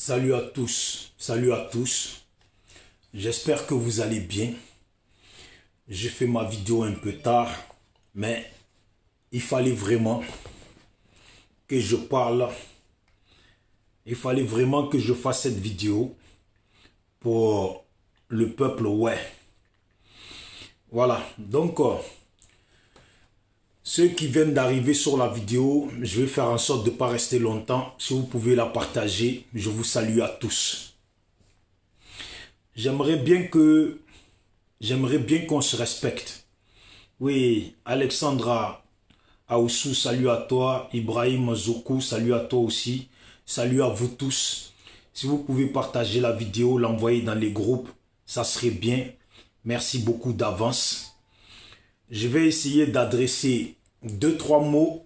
Salut à tous, salut à tous. J'espère que vous allez bien. J'ai fait ma vidéo un peu tard, mais il fallait vraiment que je parle. Il fallait vraiment que je fasse cette vidéo pour le peuple, ouais. Voilà, donc ceux qui viennent d'arriver sur la vidéo, je vais faire en sorte de ne pas rester longtemps. Si vous pouvez la partager, je vous salue à tous. J'aimerais bien qu'on se respecte. Oui, Alexandra Aoussou, salut à toi. Ibrahim Zoukou, salut à toi aussi. Salut à vous tous. Si vous pouvez partager la vidéo, l'envoyer dans les groupes, ça serait bien. Merci beaucoup d'avance. Je vais essayer d'adresser 2-3 mots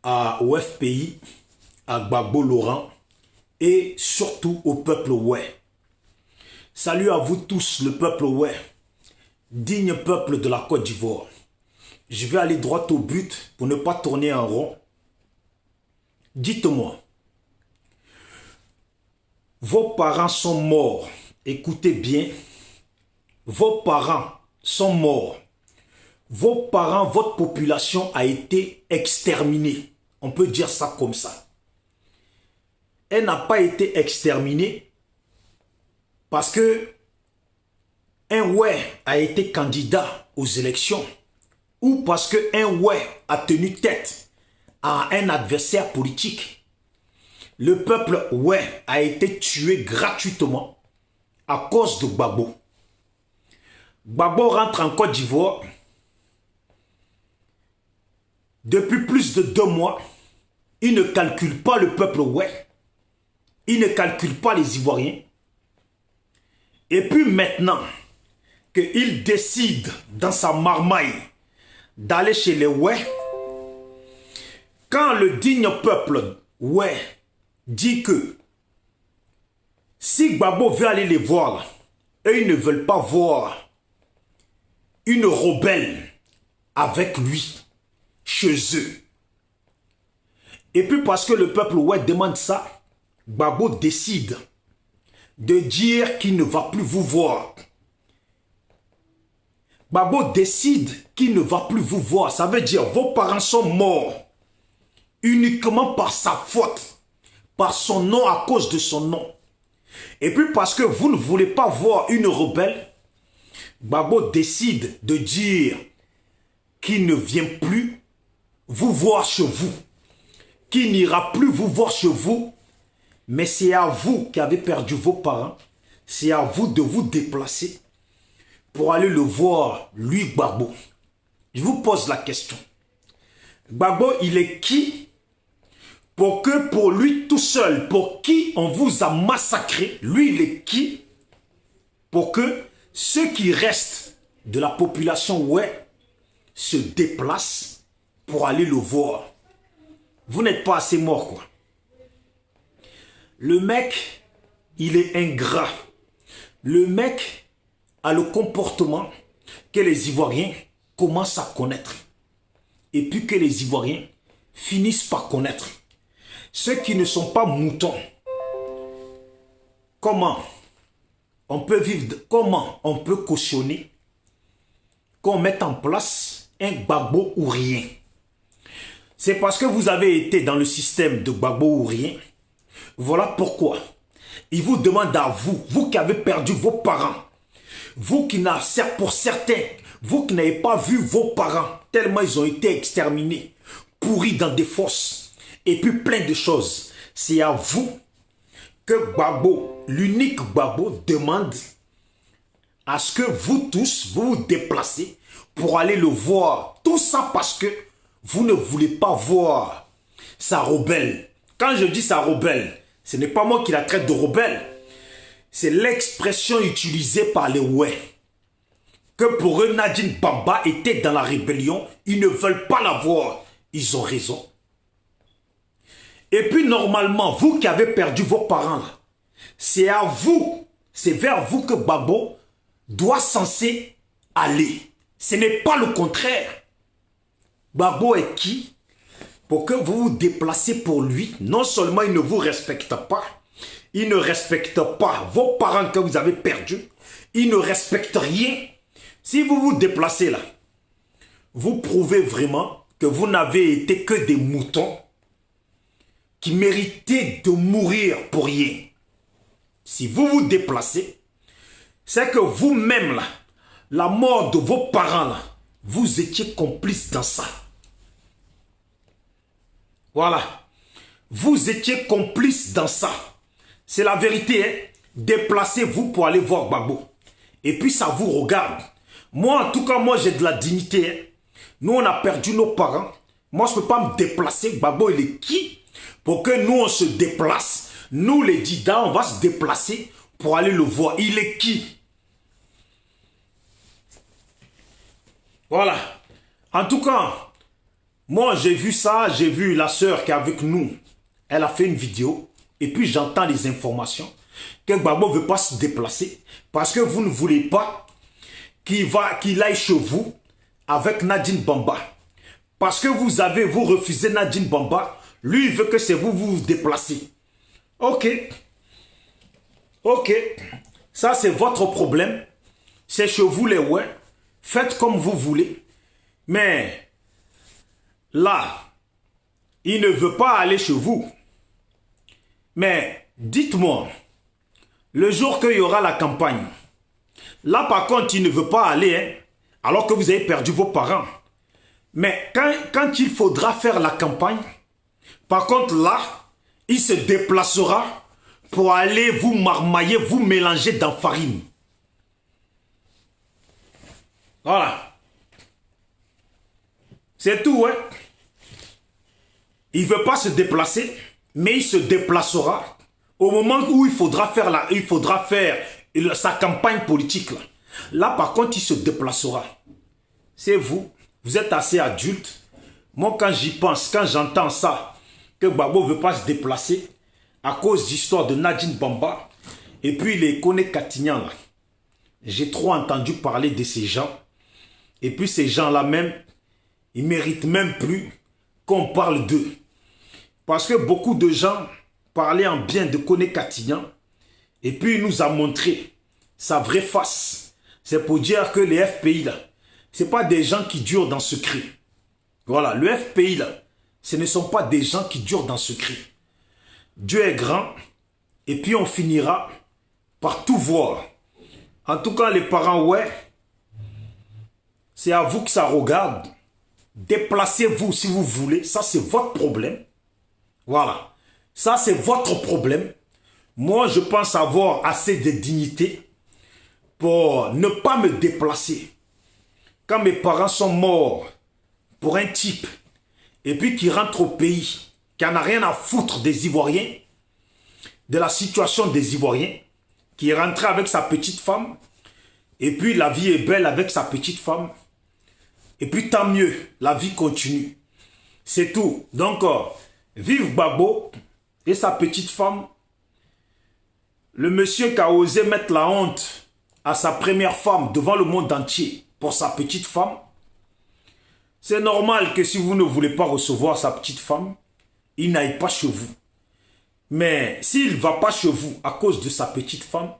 au FPI, à Gbagbo Laurent et surtout au peuple ouais. Salut à vous tous, le peuple ouais, digne peuple de la Côte d'Ivoire. Je vais aller droit au but pour ne pas tourner en rond. Dites-moi, vos parents sont morts. Écoutez bien, vos parents sont morts. Vos parents, votre population a été exterminée. On peut dire ça comme ça. Elle n'a pas été exterminée parce que un ouais a été candidat aux élections ou parce que un ouais a tenu tête à un adversaire politique. Le peuple ouais a été tué gratuitement à cause de Gbagbo. Gbagbo rentre en Côte d'Ivoire. Depuis plus de 2 mois, il ne calcule pas le peuple ouais. Il ne calcule pas les Ivoiriens. Et puis maintenant qu'il décide dans sa marmaille d'aller chez les ouais, quand le digne peuple ouais dit que si Gbagbo veut aller les voir, eux ils ne veulent pas voir une rebelle avec lui chez eux. Et puis parce que le peuple ouais demande ça, Gbagbo décide de dire qu'il ne va plus vous voir. Gbagbo décide qu'il ne va plus vous voir. Ça veut dire vos parents sont morts uniquement par sa faute, par son nom, à cause de son nom. Et puis parce que vous ne voulez pas voir une rebelle, Gbagbo décide de dire qu'il ne vient plus vous voir chez vous, qu'il n'ira plus vous voir chez vous, mais c'est à vous qui avez perdu vos parents, c'est à vous de vous déplacer pour aller le voir, lui Gbagbo. Je vous pose la question. Gbagbo, il est qui pour que pour lui tout seul, pour qui on vous a massacré, lui il est qui pour que ceux qui restent de la population ouais se déplacent pour aller le voir? Vous n'êtes pas assez mort, quoi. Le mec, il est ingrat. Le mec a le comportement que les Ivoiriens commencent à connaître. Et puis que les Ivoiriens finissent par connaître. Ceux qui ne sont pas moutons. Comment on peut vivre, comment on peut cautionner qu'on mette en place un Gbagbo ou rien? C'est parce que vous avez été dans le système de Gbagbo ou rien. Voilà pourquoi il vous demande à vous, vous qui avez perdu vos parents, vous qui n'avez, pour certains, vous qui n'avez pas vu vos parents, tellement ils ont été exterminés, pourris dans des fosses, et puis plein de choses. C'est à vous que Gbagbo, l'unique Gbagbo, demande à ce que vous tous, vous vous déplacez pour aller le voir. Tout ça parce que vous ne voulez pas voir sa rebelle. Quand je dis sa rebelle, ce n'est pas moi qui la traite de rebelle. C'est l'expression utilisée par les ouais. Que pour eux, Nadine Bamba était dans la rébellion. Ils ne veulent pas la voir. Ils ont raison. Et puis normalement, vous qui avez perdu vos parents, c'est à vous, c'est vers vous que Gbagbo doit censé aller. Ce n'est pas le contraire. Gbagbo est qui pour que vous vous déplacez pour lui? Non seulement il ne vous respecte pas, Ils ne respectent pas vos parents que vous avez perdus. Ils ne respectent rien. Si vous vous déplacez là, vous prouvez vraiment que vous n'avez été que des moutons qui méritaient de mourir pour rien. Si vous vous déplacez, c'est que vous-même là, la mort de vos parents là, vous étiez complice dans ça. Voilà. Vous étiez complice dans ça. C'est la vérité. Hein? Déplacez-vous pour aller voir Gbagbo. Et puis ça vous regarde. Moi, en tout cas, moi j'ai de la dignité. Hein? Nous, on a perdu nos parents. Moi, je ne peux pas me déplacer. Gbagbo, il est qui? Pour que nous, on se déplace. Nous, les Dida, on va se déplacer pour aller le voir. Il est qui? Voilà. En tout cas, moi, j'ai vu ça. J'ai vu la sœur qui est avec nous. Elle a fait une vidéo. Et puis, j'entends les informations que Gbagbo ne veut pas se déplacer parce que vous ne voulez pas qu'il aille chez vous avec Nadine Bamba. Parce que vous refusez Nadine Bamba. Lui, il veut que c'est vous vous déplacez. Ok. Ok. Ça, c'est votre problème. C'est chez vous les ouais. Faites comme vous voulez. Mais là, il ne veut pas aller chez vous. Mais dites-moi, le jour qu'il y aura la campagne, là par contre, il ne veut pas aller, hein, alors que vous avez perdu vos parents. Mais quand il faudra faire la campagne, par contre là, il se déplacera pour aller vous marmailler, vous mélanger dans farine. Voilà. C'est tout, hein. Il ne veut pas se déplacer, mais il se déplacera au moment où il faudra faire sa campagne politique. Là, par contre, il se déplacera. C'est vous. Vous êtes assez adulte. Moi, quand j'y pense, quand j'entends ça, que Gbagbo ne veut pas se déplacer à cause d'histoire de Nadine Bamba et puis les Kone Katignan, là. J'ai trop entendu parler de ces gens. Et puis ces gens-là même, ils ne méritent même plus qu'on parle d'eux. Parce que beaucoup de gens parlaient en bien de Kone Katignan et puis il nous a montré sa vraie face. C'est pour dire que les FPI là, ce n'est pas des gens qui durent dans ce secret. Voilà, le FPI là, ce ne sont pas des gens qui durent dans ce secret. Dieu est grand et puis on finira par tout voir. En tout cas, les parents, ouais, c'est à vous que ça regarde. Déplacez-vous si vous voulez. Ça, c'est votre problème. Voilà. Ça, c'est votre problème. Moi, je pense avoir assez de dignité pour ne pas me déplacer. Quand mes parents sont morts pour un type et puis qui rentre au pays, qui n'en a rien à foutre des Ivoiriens, de la situation des Ivoiriens, qui est rentré avec sa petite femme, et puis la vie est belle avec sa petite femme, et puis tant mieux, la vie continue. C'est tout. Donc, vive Gbagbo et sa petite femme. Le monsieur qui a osé mettre la honte à sa première femme devant le monde entier pour sa petite femme, c'est normal que si vous ne voulez pas recevoir sa petite femme, il n'aille pas chez vous. Mais s'il ne va pas chez vous à cause de sa petite femme,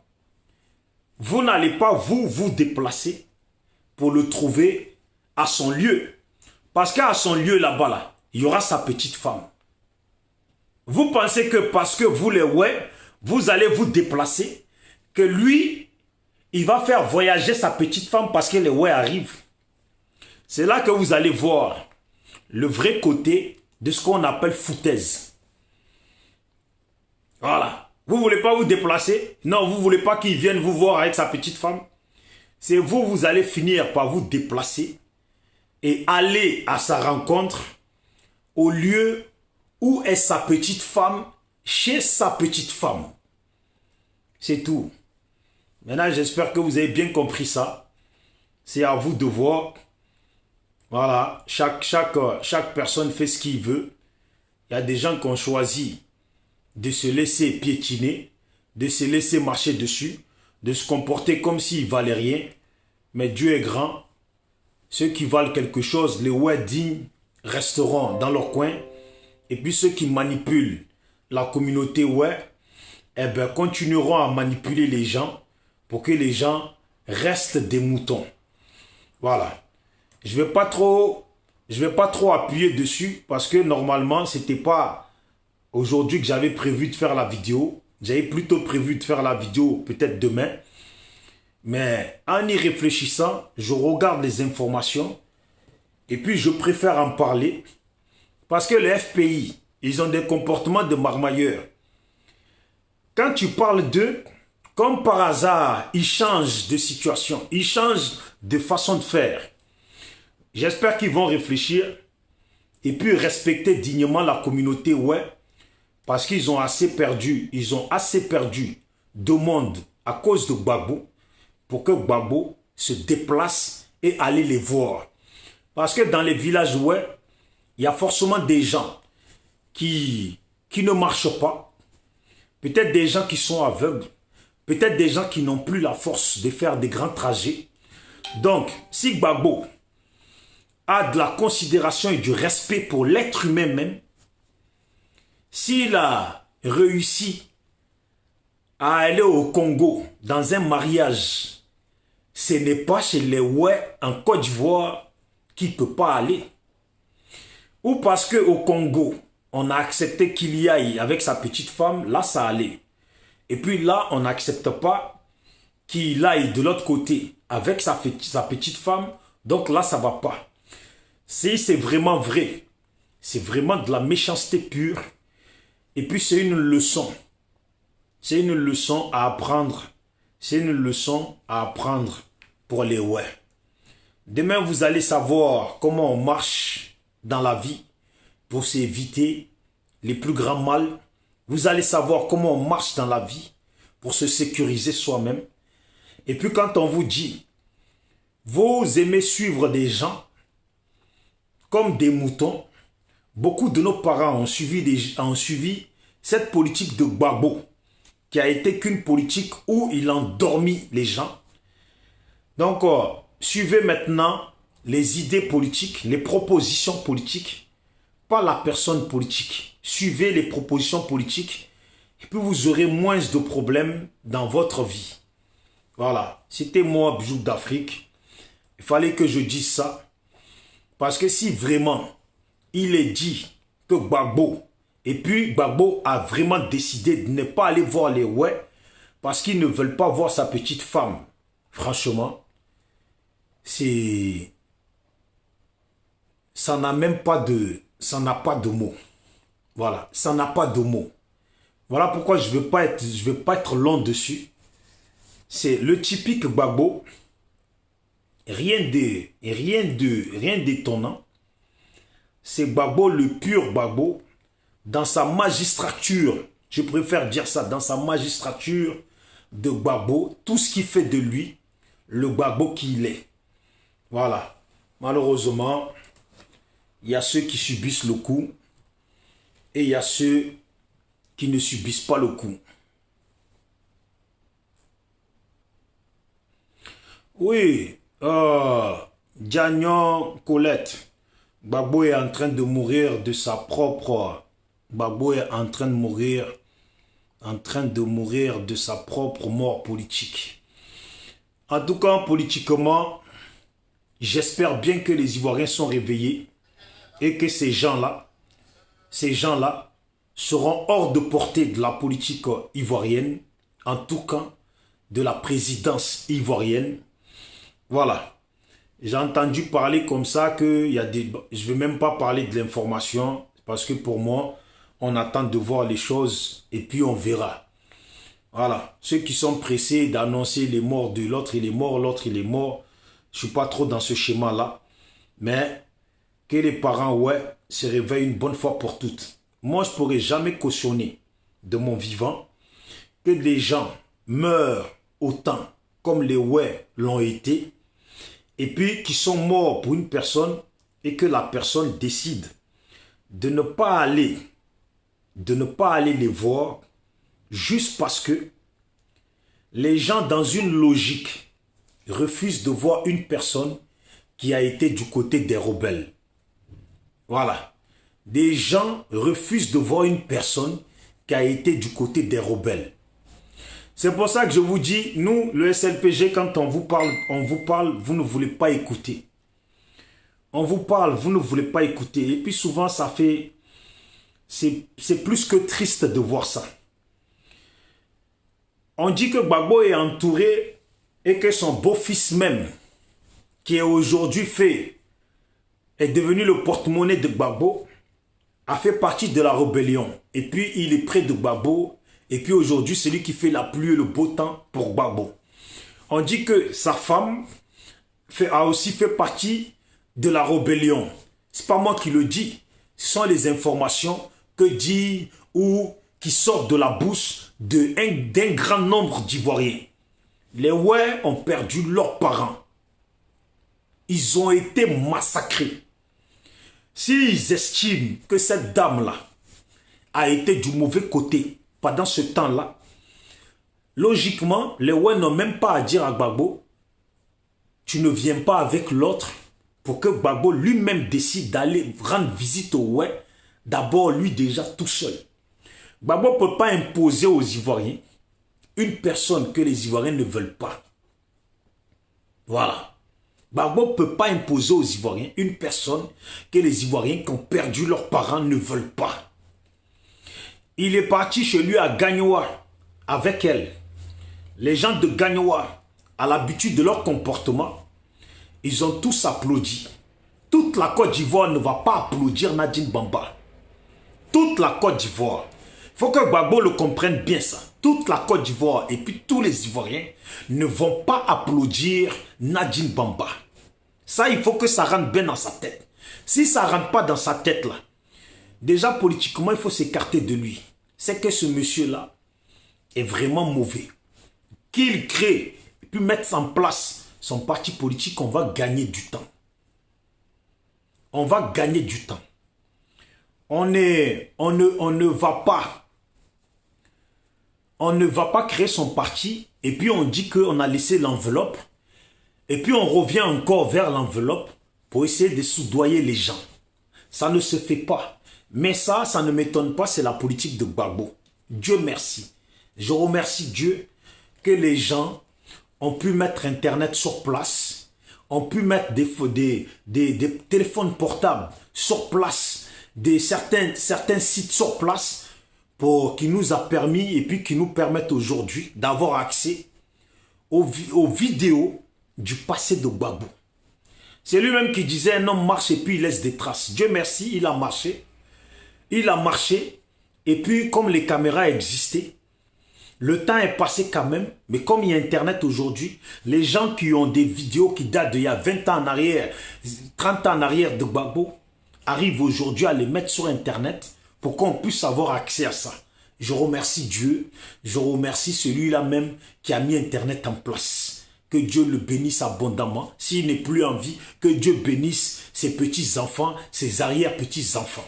vous n'allez pas vous déplacer pour le trouver à son lieu. Parce qu'à son lieu là-bas, là, il y aura sa petite femme. Vous pensez que parce que vous les ouais, vous allez vous déplacer, que lui, il va faire voyager sa petite femme parce que les ouais arrivent. C'est là que vous allez voir le vrai côté de ce qu'on appelle foutaise. Voilà. Vous ne voulez pas vous déplacer? Non, vous ne voulez pas qu'il vienne vous voir avec sa petite femme? C'est vous, vous allez finir par vous déplacer et aller à sa rencontre au lieu où est sa petite femme, chez sa petite femme. C'est tout. Maintenant, j'espère que vous avez bien compris ça. C'est à vous de voir. Voilà, chaque personne fait ce qu'il veut. Il y a des gens qui ont choisi de se laisser piétiner, de se laisser marcher dessus, de se comporter comme s'ils ne valaient rien. Mais Dieu est grand. Ceux qui valent quelque chose, les ouais dignes, resteront dans leur coin. Et puis ceux qui manipulent la communauté ouais, eh ben, continueront à manipuler les gens pour que les gens restent des moutons. Voilà. Je vais pas trop appuyer dessus parce que normalement, c'était pas aujourd'hui que j'avais prévu de faire la vidéo. J'avais plutôt prévu de faire la vidéo peut-être demain. Mais en y réfléchissant, je regarde les informations et puis je préfère en parler parce que les FPI, ils ont des comportements de marmailleurs. Quand tu parles d'eux, comme par hasard, ils changent de situation, ils changent de façon de faire. J'espère qu'ils vont réfléchir et puis respecter dignement la communauté, ouais, parce qu'ils ont assez perdu de monde à cause de Gbagbo pour que Gbagbo se déplace et aller les voir. Parce que dans les villages, ouais, il y a forcément des gens qui ne marchent pas, peut-être des gens qui sont aveugles, peut-être des gens qui n'ont plus la force de faire des grands trajets. Donc, si Gbagbo a de la considération et du respect pour l'être humain même, s'il a réussi à aller au Congo dans un mariage, ce n'est pas chez les ouais en Côte d'Ivoire qu'il ne peut pas aller. Ou parce qu'au Congo, on a accepté qu'il y aille avec sa petite femme, là ça allait. Et puis là, on n'accepte pas qu'il aille de l'autre côté avec sa petite femme, donc là ça ne va pas. Si c'est vraiment vrai, c'est vraiment de la méchanceté pure. Et puis c'est une leçon. C'est une leçon à apprendre. C'est une leçon à apprendre pour les ouais. Demain, vous allez savoir comment on marche dans la vie pour s'éviter les plus grands mal. Vous allez savoir comment on marche dans la vie pour se sécuriser soi-même. Et puis quand on vous dit, vous aimez suivre des gens comme des moutons, beaucoup de nos parents ont suivi cette politique de Gbagbo, qui a été qu'une politique où il endormit les gens. Donc, suivez maintenant les idées politiques, les propositions politiques, pas la personne politique. Suivez les propositions politiques et puis vous aurez moins de problèmes dans votre vie. Voilà, c'était moi, Bijou d'Afrique. Il fallait que je dise ça. Parce que si vraiment il est dit que Gbagbo, et puis Gbagbo a vraiment décidé de ne pas aller voir les ouais, parce qu'ils ne veulent pas voir sa petite femme. Franchement, ça n'a pas de mots. Voilà, ça n'a pas de mots. Voilà pourquoi je ne veux pas être long dessus. C'est le typique Gbagbo. Rien d'étonnant. C'est Gbagbo, le pur Gbagbo, dans sa magistrature. Je préfère dire ça, dans sa magistrature de Gbagbo, tout ce qui fait de lui le Gbagbo qu'il est. Voilà. Malheureusement, il y a ceux qui subissent le coup et il y a ceux qui ne subissent pas le coup. Oui, Diagnon Colette, Gbagbo est en train de mourir de sa propre... Gbagbo est en train de mourir de sa propre mort politique. En tout cas, politiquement, j'espère bien que les Ivoiriens sont réveillés et que ces gens-là seront hors de portée de la politique ivoirienne, en tout cas de la présidence ivoirienne. Voilà. J'ai entendu parler comme ça que il y a des... Je ne vais même pas parler de l'information parce que pour moi, on attend de voir les choses et puis on verra. Voilà. Ceux qui sont pressés d'annoncer les morts de l'autre, il est mort, l'autre, il est mort. Je ne suis pas trop dans ce schéma-là. Mais que les parents, ouais, se réveillent une bonne fois pour toutes. Moi, je ne pourrais jamais cautionner de mon vivant que des gens meurent autant comme les ouais l'ont été et puis qui sont morts pour une personne et que la personne décide de ne pas aller les voir juste parce que les gens dans une logique refusent de voir une personne qui a été du côté des rebelles. Voilà. Des gens refusent de voir une personne qui a été du côté des rebelles. C'est pour ça que je vous dis, nous, le SLPG, quand on vous parle, vous ne voulez pas écouter. On vous parle, vous ne voulez pas écouter. Et puis souvent, ça fait... C'est plus que triste de voir ça. On dit que Gbagbo est entouré et que son beau-fils même, qui est aujourd'hui est devenu le porte-monnaie de Gbagbo, a fait partie de la rébellion. Et puis, il est près de Gbagbo. Et puis aujourd'hui, c'est lui qui fait la pluie et le beau temps pour Gbagbo. On dit que sa femme a aussi fait partie de la rébellion. C'est pas moi qui le dis. Ce sont les informations que dit ou qui sortent de la bouche d'un grand nombre d'Ivoiriens. Les ouais ont perdu leurs parents. Ils ont été massacrés. S'ils estiment que cette dame-là a été du mauvais côté pendant ce temps-là, logiquement, les ouais n'ont même pas à dire à Gbagbo, tu ne viens pas avec l'autre pour que Gbagbo lui-même décide d'aller rendre visite au ouais, d'abord lui déjà tout seul. Gbagbo ne peut pas imposer aux Ivoiriens une personne que les Ivoiriens ne veulent pas. Voilà. Gbagbo ne peut pas imposer aux Ivoiriens une personne que les Ivoiriens qui ont perdu leurs parents ne veulent pas. Il est parti chez lui à Gagnoa avec elle. Les gens de Gagnoa, à l'habitude de leur comportement, ils ont tous applaudi. Toute la Côte d'Ivoire ne va pas applaudir Nadine Bamba. Toute la Côte d'Ivoire. Il faut que Gbagbo le comprenne bien ça. Toute la Côte d'Ivoire et puis tous les Ivoiriens ne vont pas applaudir Nadine Bamba. Ça, il faut que ça rentre bien dans sa tête. Si ça ne rentre pas dans sa tête là, déjà politiquement, il faut s'écarter de lui. C'est que ce monsieur-là est vraiment mauvais. Qu'il crée et puis mettre en place son parti politique, on va gagner du temps. On va gagner du temps. On ne va pas créer son parti et puis on dit qu'on a laissé l'enveloppe et puis on revient encore vers l'enveloppe pour essayer de soudoyer les gens. Ça ne se fait pas. Mais ça ne m'étonne pas, c'est la politique de Gbagbo. Dieu merci. Je remercie Dieu que les gens ont pu mettre Internet sur place, ont pu mettre des téléphones portables sur place, certains sites sur place, qui nous a permis et puis qui nous permettent aujourd'hui d'avoir accès aux vidéos du passé de Gbagbo. C'est lui-même qui disait un homme marche et puis il laisse des traces. Dieu merci, il a marché. Il a marché et puis comme les caméras existaient, le temps est passé quand même, mais comme il y a Internet aujourd'hui, les gens qui ont des vidéos qui datent d'il y a 20 ans en arrière, 30 ans en arrière de Gbagbo, arrivent aujourd'hui à les mettre sur Internet pour qu'on puisse avoir accès à ça. Je remercie Dieu, je remercie celui-là même qui a mis Internet en place. Que Dieu le bénisse abondamment. S'il n'est plus en vie, que Dieu bénisse ses petits-enfants, ses arrière-petits-enfants.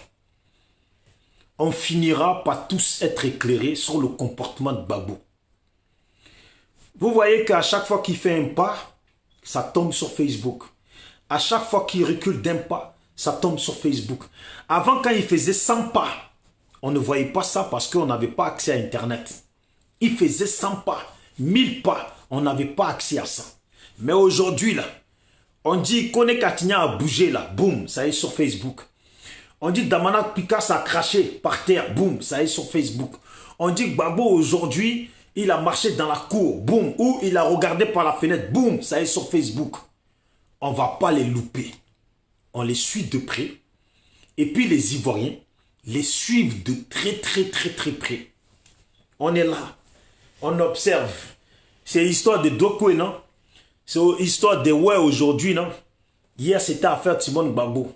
On finira par tous être éclairés sur le comportement de Gbagbo. Vous voyez qu'à chaque fois qu'il fait un pas, ça tombe sur Facebook. À chaque fois qu'il recule d'un pas, ça tombe sur Facebook. Avant, quand il faisait 100 pas, on ne voyait pas ça parce qu'on n'avait pas accès à Internet. Il faisait 100 pas, 1000 pas, on n'avait pas accès à ça. Mais aujourd'hui, là, on dit Kone Katigna a bougé, là, boum, ça est sur Facebook. On dit Damana Picasso a craché par terre, boum, ça est sur Facebook. On dit Gbagbo aujourd'hui, il a marché dans la cour, boum, ou il a regardé par la fenêtre, boum, ça est sur Facebook. On ne va pas les louper. On les suit de près. Et puis les Ivoiriens les suivent de très près. On est là, on observe. C'est l'histoire de Dokwe, non? C'est l'histoire de ouais aujourd'hui, non? Hier, c'était affaire de Simone Gbagbo.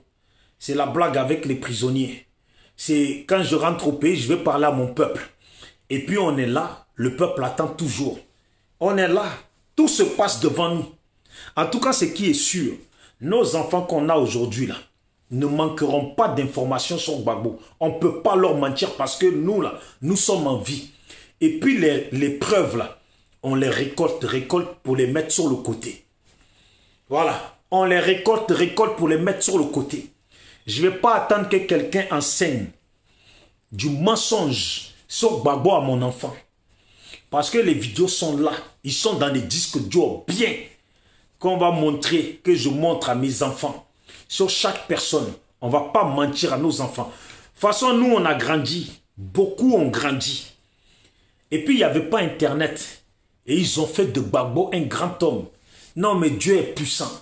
C'est la blague avec les prisonniers. C'est quand je rentre au pays, je vais parler à mon peuple. Et puis on est là, le peuple attend toujours. On est là, tout se passe devant nous. En tout cas, ce qui est sûr, nos enfants qu'on a aujourd'hui là, ne manqueront pas d'informations sur Gbagbo. On ne peut pas leur mentir parce que nous là, nous sommes en vie. Et puis les preuves là, on les récolte pour les mettre sur le côté. Voilà, on les récolte pour les mettre sur le côté. Je ne vais pas attendre que quelqu'un enseigne du mensonge sur Gbagbo à mon enfant. Parce que les vidéos sont là. Ils sont dans les disques durs bien. Qu'on va montrer, que je montre à mes enfants. Sur chaque personne. On ne va pas mentir à nos enfants. De toute façon, nous, on a grandi. Beaucoup ont grandi. Et puis, il n'y avait pas Internet. Et ils ont fait de Gbagbo un grand homme. Non, mais Dieu est puissant.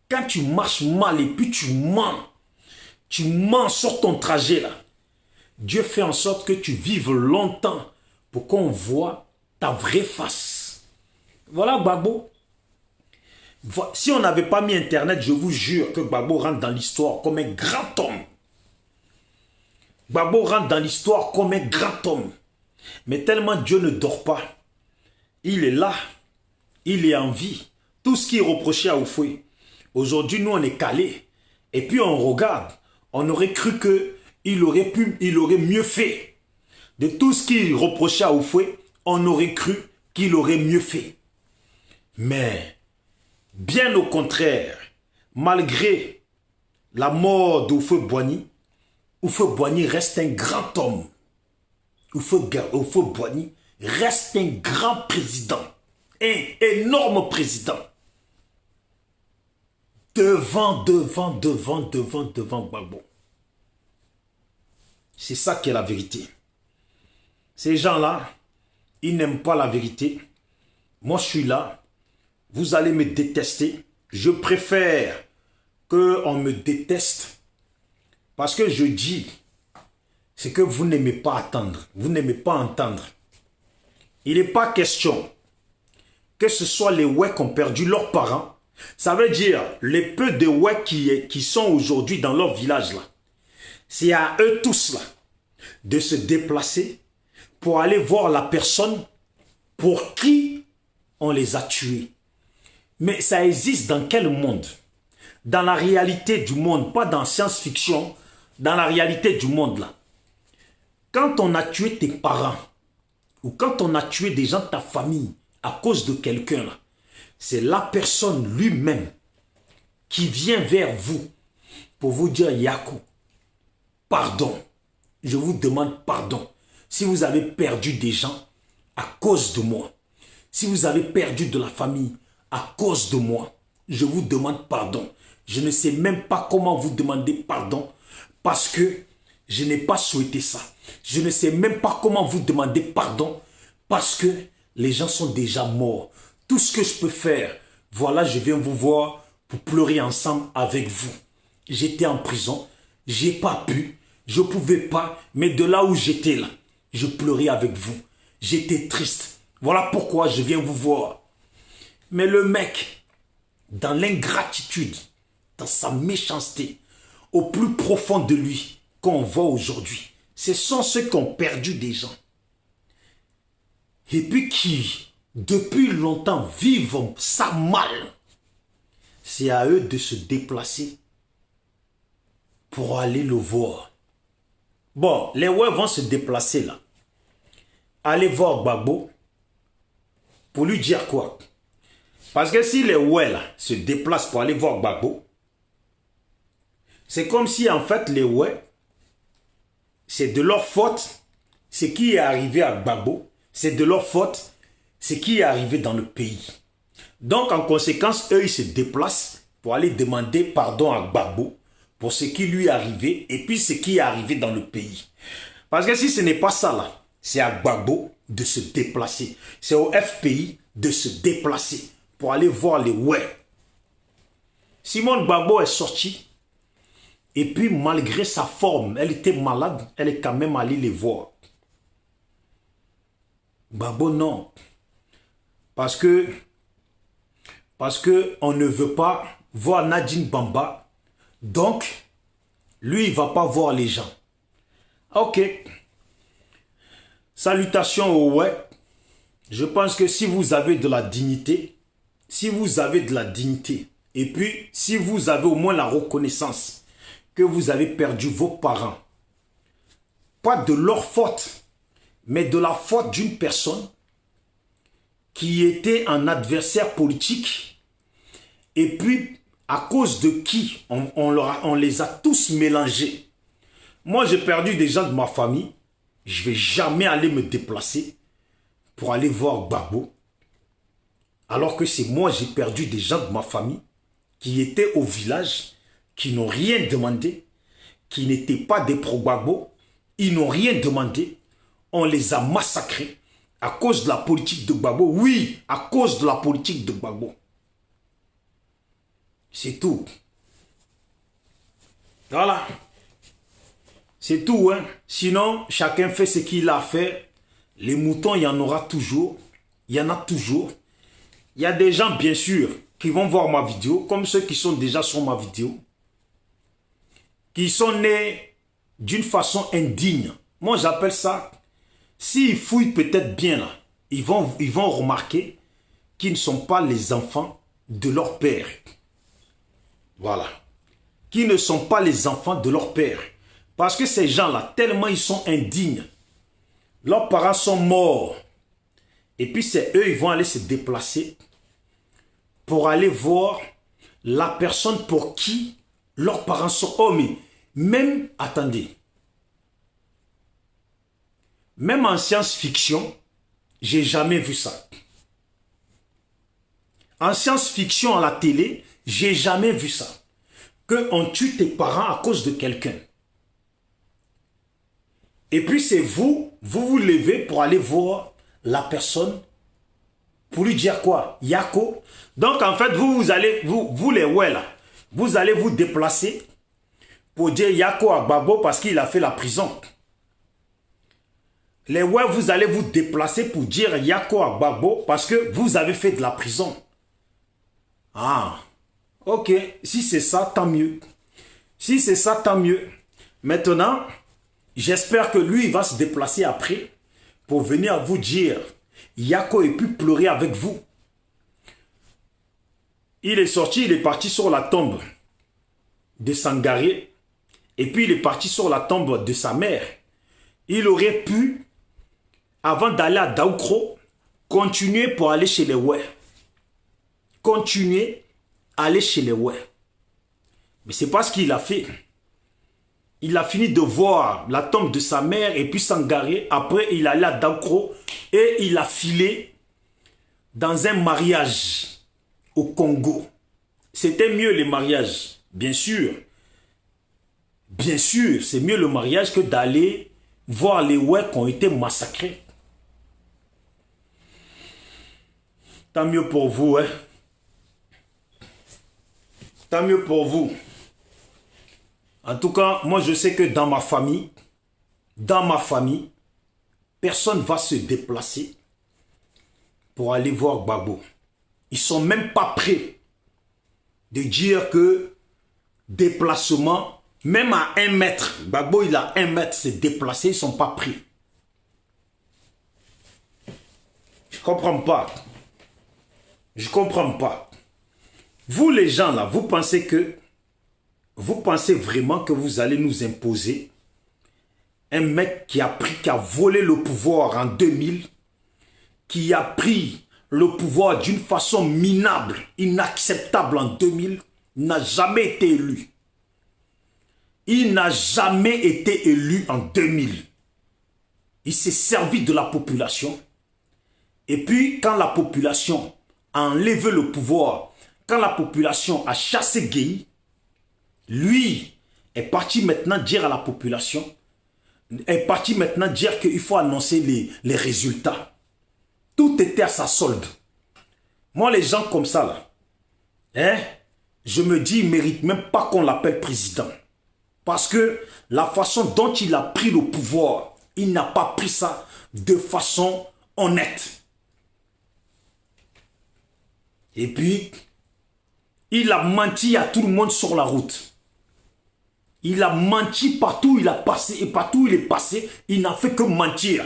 Quand tu marches mal et puis tu mens sur ton trajet là. Dieu fait en sorte que tu vives longtemps pour qu'on voit ta vraie face. Voilà Gbagbo. Si on n'avait pas mis Internet, je vous jure que Gbagbo rentre dans l'histoire comme un grand homme. Gbagbo rentre dans l'histoire comme un grand homme. Mais tellement Dieu ne dort pas. Il est là. Il est en vie. Tout ce qui est reproché à Oufoué. Aujourd'hui, nous, on est calés. Et puis, on regarde. On aurait cru qu'il aurait mieux fait. De tout ce qui est reproché à Oufoué, on aurait cru qu'il aurait mieux fait. Mais, bien au contraire, malgré la mort d'Houphouët-Boigny, Houphouët-Boigny reste un grand homme. Houphouët-Boigny reste un grand président. Un énorme président. Devant Gbagbo. C'est ça qui est la vérité. Ces gens-là, ils n'aiment pas la vérité. Moi, je suis là. Vous allez me détester. Je préfère qu'on me déteste. Parce que je dis, c'est que vous n'aimez pas attendre. Vous n'aimez pas entendre. Il n'est pas question que ce soit les ouais qui ont perdu leurs parents. Ça veut dire, les peu de ouais qui sont aujourd'hui dans leur village là, c'est à eux tous là, de se déplacer pour aller voir la personne pour qui on les a tués. Mais ça existe dans quel monde? Dans la réalité du monde, pas dans science-fiction, dans la réalité du monde là. Quand on a tué tes parents, ou quand on a tué des gens de ta famille à cause de quelqu'un là, c'est la personne lui-même qui vient vers vous pour vous dire Yakou, pardon, je vous demande pardon. Si vous avez perdu des gens à cause de moi, si vous avez perdu de la famille à cause de moi, je vous demande pardon. Je ne sais même pas comment vous demander pardon parce que je n'ai pas souhaité ça. Je ne sais même pas comment vous demander pardon parce que les gens sont déjà morts. Tout ce que je peux faire, voilà, je viens vous voir pour pleurer ensemble avec vous. J'étais en prison, j'ai pas pu, je pouvais pas, mais de là où j'étais là, je pleurais avec vous. J'étais triste. Voilà pourquoi je viens vous voir. Mais le mec, dans l'ingratitude, dans sa méchanceté, au plus profond de lui, qu'on voit aujourd'hui, ce sont ceux qui ont perdu des gens. Et puis qui, depuis longtemps, vivent ça mal. C'est à eux de se déplacer pour aller le voir. Bon, les ouais vont se déplacer là. Aller voir Gbagbo pour lui dire quoi? Parce que si les ouais là se déplacent pour aller voir Gbagbo, c'est comme si en fait les ouais, c'est de leur faute ce qui est arrivé à Gbagbo, c'est de leur faute ce qui est arrivé dans le pays. Donc en conséquence, eux ils se déplacent pour aller demander pardon à Gbagbo pour ce qui lui est arrivé et puis ce qui est arrivé dans le pays. Parce que si ce n'est pas ça là, c'est à Gbagbo de se déplacer. C'est au FPI de se déplacer pour aller voir les ouais. Simone Gbagbo est sortie et puis malgré sa forme, elle était malade, elle est quand même allée les voir. Gbagbo non. Parce que on ne veut pas voir Nadine Bamba. Donc, lui, il ne va pas voir les gens. Ok. Salutations aux ouais. Je pense que si vous avez de la dignité, et puis si vous avez au moins la reconnaissance que vous avez perdu vos parents, pas de leur faute, mais de la faute d'une personne qui était un adversaire politique et puis à cause de qui on les a tous mélangés. Moi, j'ai perdu des gens de ma famille. Je ne vais jamais aller me déplacer pour aller voir Gbagbo, alors que c'est moi, j'ai perdu des gens de ma famille qui étaient au village, qui n'ont rien demandé, qui n'étaient pas des pro-Gbagbo, ils n'ont rien demandé, on les a massacrés à cause de la politique de Gbagbo. Oui, à cause de la politique de Gbagbo. C'est tout. Voilà. C'est tout, hein. Sinon, chacun fait ce qu'il a fait. Les moutons, il y en aura toujours. Il y en a toujours. Il y a des gens, bien sûr, qui vont voir ma vidéo, comme ceux qui sont déjà sur ma vidéo, qui sont nés d'une façon indigne. Moi, j'appelle ça, s'ils fouillent peut-être bien, là, ils vont remarquer qu'ils ne sont pas les enfants de leur père. Voilà. Qui ne sont pas les enfants de leur père. Parce que ces gens-là, tellement ils sont indignes, leurs parents sont morts. Et puis c'est eux, ils vont aller se déplacer pour aller voir la personne pour qui leurs parents sont. Oh mais, même, attendez, même en science-fiction, j'ai jamais vu ça. En science-fiction, à la télé, j'ai jamais vu ça. Qu'on tue tes parents à cause de quelqu'un. Et puis c'est vous vous levez pour aller voir la personne, pour lui dire quoi? Yako. Donc en fait, vous allez, vous les ouais là, vous allez vous déplacer pour dire Yako à Gbagbo parce qu'il a fait la prison. Les ouais, vous allez vous déplacer pour dire Yako à Gbagbo parce que vous avez fait de la prison. Ah, ok, si c'est ça, tant mieux. Si c'est ça, tant mieux. Maintenant, j'espère que lui, il va se déplacer après pour venir vous dire Yako et puis pleurer avec vous. Il est sorti, il est parti sur la tombe de Sangaré et puis il est parti sur la tombe de sa mère. Il aurait pu, avant d'aller à Daoukro, continuer pour aller chez les ouais. Continuer à aller chez les ouais. Mais c'est pas ce qu'il a fait. Il a fini de voir la tombe de sa mère et puis Sangaré. Après, il allait à Daoukro et il a filé dans un mariage au Congo. C'était mieux les mariages, bien sûr. Bien sûr, c'est mieux le mariage que d'aller voir les ouais qui ont été massacrés. Tant mieux pour vous, hein. Tant mieux pour vous. En tout cas, moi je sais que dans ma famille, personne ne va se déplacer pour aller voir Gbagbo. Ils ne sont même pas prêts de dire que déplacement, même à 1 mètre, Gbagbo il a 1 mètre, se déplacer, ils ne sont pas prêts. Je ne comprends pas. Je ne comprends pas. Vous les gens là, vous pensez vraiment que vous allez nous imposer un mec qui a volé le pouvoir en 2000, qui a pris le pouvoir d'une façon minable, inacceptable en 2000, n'a jamais été élu. Il n'a jamais été élu en 2000. Il s'est servi de la population. Et puis, quand la population a enlevé le pouvoir, quand la population a chassé Gueye, lui est parti maintenant dire à la population, est parti maintenant dire qu'il faut annoncer les résultats. Tout était à sa solde. Moi, les gens comme ça, là, hein, je me dis, ils ne méritent même pas qu'on l'appelle président. Parce que la façon dont il a pris le pouvoir, il n'a pas pris ça de façon honnête. Et puis, il a menti à tout le monde sur la route. Il a menti partout où il a passé et partout où il est passé, il n'a fait que mentir.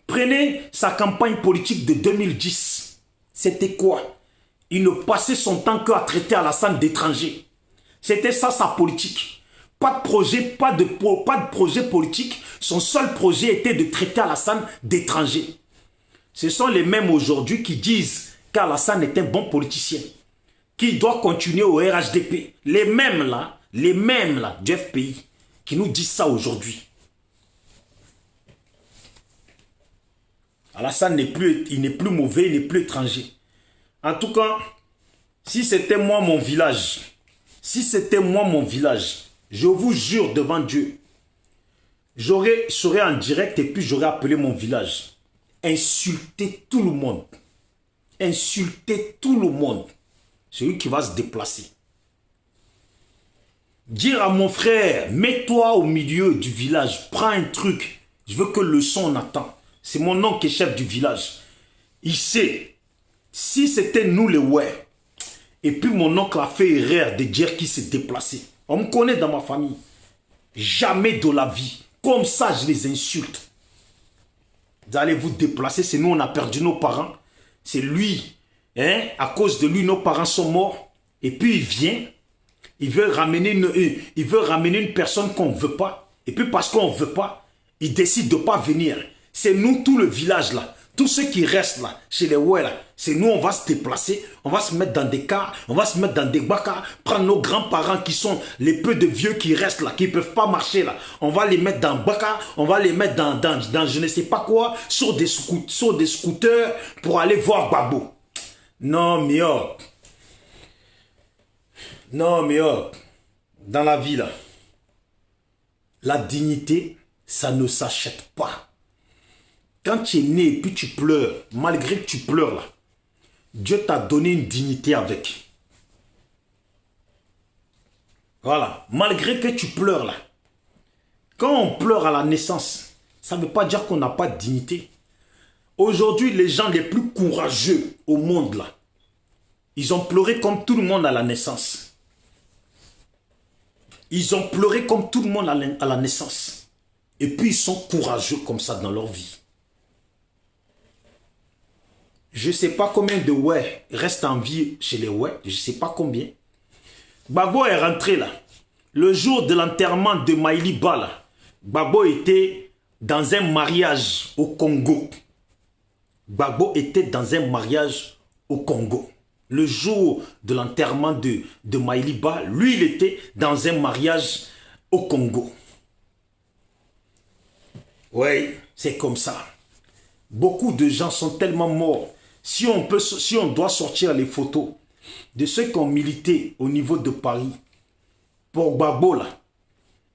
Prenez sa campagne politique de 2010. C'était quoi? Il ne passait son temps qu'à traiter Alassane d'étranger. C'était ça sa politique. Pas de projet politique. Son seul projet était de traiter Alassane d'étranger. Ce sont les mêmes aujourd'hui qui disent qu'Alassane est un bon politicien, qui doit continuer au RHDP. Les mêmes là du FPI, qui nous disent ça aujourd'hui. Alassane n'est plus, il n'est plus mauvais, il n'est plus étranger. En tout cas, si c'était moi mon village, je vous jure devant Dieu, serais en direct et puis j'aurais appelé mon village. Insulter tout le monde. Insulter tout le monde. Celui qui va se déplacer. Dire à mon frère, mets-toi au milieu du village, prends un truc. Je veux que le son attend. C'est mon oncle qui est chef du village. Il sait, si c'était nous les ouais, et puis mon oncle a fait erreur de dire qu'il s'est déplacé. On me connaît dans ma famille. Jamais de la vie. Comme ça, je les insulte. Vous allez vous déplacer, c'est nous, on a perdu nos parents. C'est lui, hein, à cause de lui, nos parents sont morts. Et puis il vient, il veut ramener une personne qu'on ne veut pas. Et puis parce qu'on ne veut pas, il décide de ne pas venir. C'est nous, tout le village là. Tous ceux qui restent là, chez les ouais là, c'est nous, on va se déplacer, on va se mettre dans des cars, on va se mettre dans des bacs, prendre nos grands-parents qui sont les peu de vieux qui restent là, qui ne peuvent pas marcher là. On va les mettre dans bac, on va les mettre dans je ne sais pas quoi, sur des scooters pour aller voir Gbagbo. Non, mais oh. Non, mais oh. Dans la vie là, la dignité, ça ne s'achète pas. Quand tu es né et puis tu pleures, malgré que tu pleures là, Dieu t'a donné une dignité avec. Voilà, malgré que tu pleures là. Quand on pleure à la naissance, ça ne veut pas dire qu'on n'a pas de dignité. Aujourd'hui, les gens les plus courageux au monde là, ils ont pleuré comme tout le monde à la naissance. Ils ont pleuré comme tout le monde à la naissance. Et puis ils sont courageux comme ça dans leur vie. Je ne sais pas combien de ouais restent en vie chez les ouais. Je ne sais pas combien. Gbagbo est rentré là. Le jour de l'enterrement de Maïli Ba là, Gbagbo était dans un mariage au Congo. Gbagbo était dans un mariage au Congo. Le jour de l'enterrement de Maïli Ba, lui il était dans un mariage au Congo. Oui, c'est comme ça. Beaucoup de gens sont tellement morts. Si on doit sortir les photos de ceux qui ont milité au niveau de Paris pour Gbagbo là,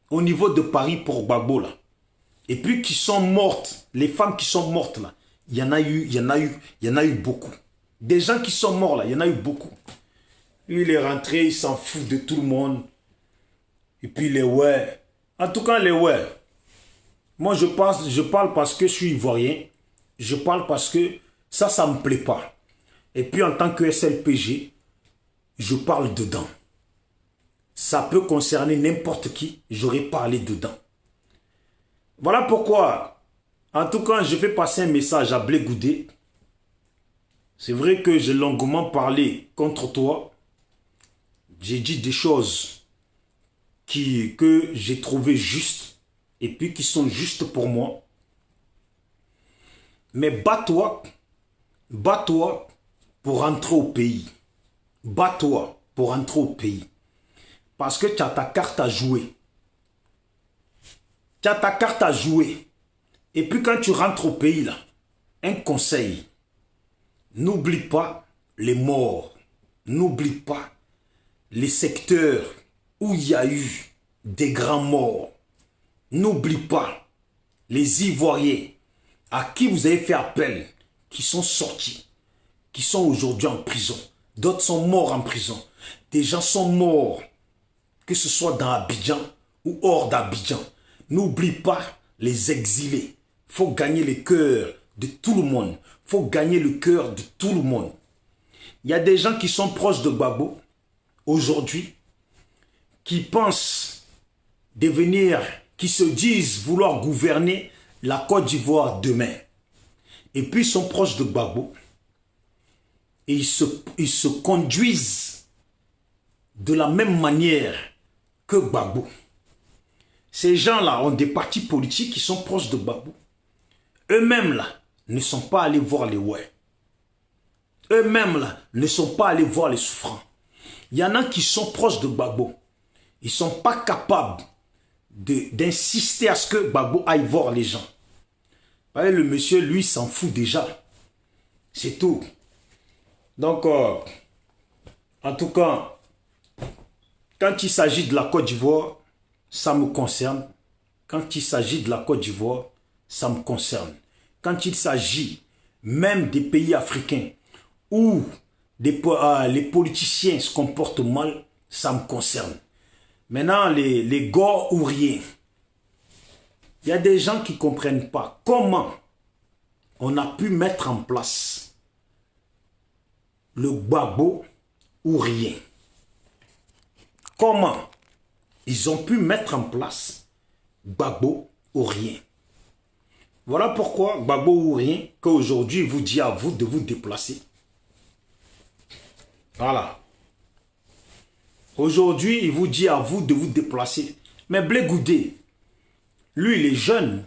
au niveau de Paris pour Gbagbo là, et puis qui sont mortes, les femmes qui sont mortes là, il y en a eu beaucoup. Des gens qui sont morts là, il y en a eu beaucoup. Lui il est rentré, il s'en fout de tout le monde. Et puis les ouais. En tout cas les ouais. Moi je parle parce que je suis ivoirien. Je parle parce que ça me plaît pas. Et puis en tant que SLPG, je parle dedans. Ça peut concerner n'importe qui, j'aurais parlé dedans. Voilà pourquoi, en tout cas, je vais passer un message à Blé Goudé. C'est vrai que j'ai longuement parlé contre toi. J'ai dit des choses que j'ai trouvées justes et puis qui sont justes pour moi. Mais bats-toi pour rentrer au pays. Bats-toi pour rentrer au pays. Parce que tu as ta carte à jouer. Tu as ta carte à jouer. Et puis quand tu rentres au pays, là, un conseil. N'oublie pas les morts. N'oublie pas les secteurs où il y a eu des grands morts. N'oublie pas les Ivoiriens à qui vous avez fait appel, qui sont sortis, qui sont aujourd'hui en prison. D'autres sont morts en prison. Des gens sont morts, que ce soit dans Abidjan ou hors d'Abidjan. N'oublie pas les exilés. Il faut gagner le cœur de tout le monde. Il faut gagner le cœur de tout le monde. Il y a des gens qui sont proches de Gbagbo aujourd'hui, qui pensent devenir, qui se disent vouloir gouverner la Côte d'Ivoire demain. Et puis ils sont proches de Gbagbo. Et ils se conduisent de la même manière que Gbagbo. Ces gens-là ont des partis politiques qui sont proches de Gbagbo. Eux-mêmes là ne sont pas allés voir les ouais. Eux-mêmes là ne sont pas allés voir les souffrants. Il y en a qui sont proches de Gbagbo. Ils ne sont pas capables d'insister à ce que Gbagbo aille voir les gens. Ouais, le monsieur, lui, s'en fout déjà. C'est tout. Donc, en tout cas, quand il s'agit de la Côte d'Ivoire, ça me concerne. Quand il s'agit de la Côte d'Ivoire, ça me concerne. Quand il s'agit même des pays africains où les politiciens se comportent mal, ça me concerne. Maintenant, les gars ouvriers, il y a des gens qui ne comprennent pas comment on a pu mettre en place le Gbagbo ou rien. Comment ils ont pu mettre en place Gbagbo ou rien. Voilà pourquoi Gbagbo ou rien, qu'aujourd'hui il vous dit à vous de vous déplacer. Voilà. Aujourd'hui, il vous dit à vous de vous déplacer. Mais Blé Goudé, lui, il est jeune.